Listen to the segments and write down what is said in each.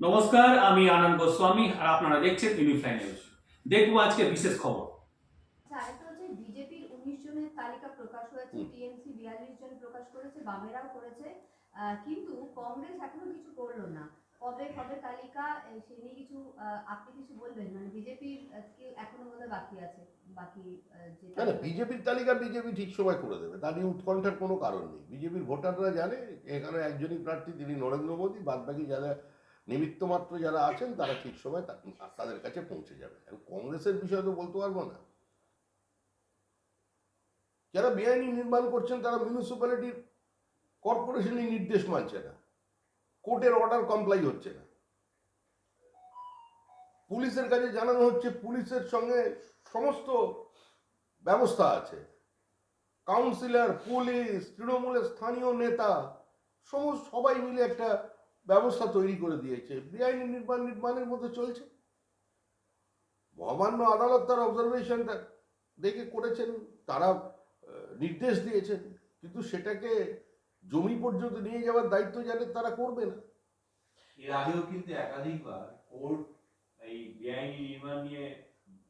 নমস্কার, আমি আনন্দ গোস্বামী আর আপনারা দেখছেন ইউনিফ্লাই নিউজ। দেখবো আজকে বিশেষ খবর। আরেকটা হচ্ছে বিজেপির 19 জনের তালিকা প্রকাশ হয়েছে, টিএমসি 42 জন প্রকাশ করেছে, বামেরাও করেছে, কিন্তু কংগ্রেস এখনো কিছু করলো না। কবে কবে তালিকা সে নিয়ে কিছু আপনি কিছু বলবেন? মানে বিজেপির এখনো বোধহয় বাকি আছে, বাকি না না, বিজেপির তালিকা বিজেপি ঠিক সময় করে দেবে, তা নিয়ে উৎকণ্ঠার কোনো কারণ নেই। বিজেপির ভোটাররা জানে এখানে একজনই প্রার্থী, তিনি নরেন্দ্র মোদী। বাদ বাকি যারা নিমিত্ত মাত্র যারা আছেন তারা ঠিক সময় তাদের কাছে পৌঁছে যাবে। আর কংগ্রেসের বিষয়ে তো বলতে পারবো না। যারা বেআইনি নির্মাণ করছেন তারা মিউনিসিপ্যালিটির কর্পোরেশনের নির্দেশ মানছে না, কোর্টের অর্ডার কমপ্লাই হচ্ছে না। পুলিশের কাছে জানানো হচ্ছে পুলিশের সঙ্গে সমস্ত ব্যবস্থা আছে, কাউন্সিলর, পুলিশ, তৃণমূলের স্থানীয় নেতা সমস্ত সবাই মিলে একটা ব্যবস্থা তৈরি করে দিয়েছে। বেআইনি নির্মাণের মধ্যে চলছে। মহামান্য আদালত তার অবজারভেশনটা দেখে করেছেন, তারা নির্দেশ দিয়েছেন, কিন্তু সেটাকে জমি পর্যন্ত নিয়ে যাওয়ার দায়িত্ব যাদের তারা করবে না। এর আগেও কিন্তু একাধিকবার কোর্ট এই বেআইনি নির্মাণ নিয়ে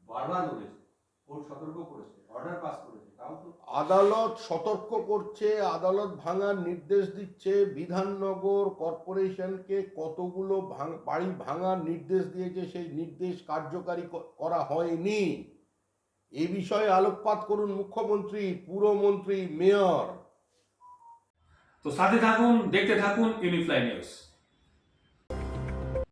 বারবার বলেছে, কোর্ট সতর্ক করেছে, অর্ডার পাস করেছে, তাও তো আদালত সতর্ক করছে, আদালত ভাঙার নির্দেশ দিচ্ছে। বিধাননগর কর্পোরেশনকে কতগুলো বাড়ি ভাঙার নির্দেশ দিয়েছে, সেই নির্দেশ কার্যকারী করা হয়নি। এ বিষয়ে আলোকপাত করুন মুখ্যমন্ত্রী, পুরমন্ত্রী, মেয়র। তো সাথে থাকুন, দেখতে থাকুন ইউনিফ্লাই নিউজ।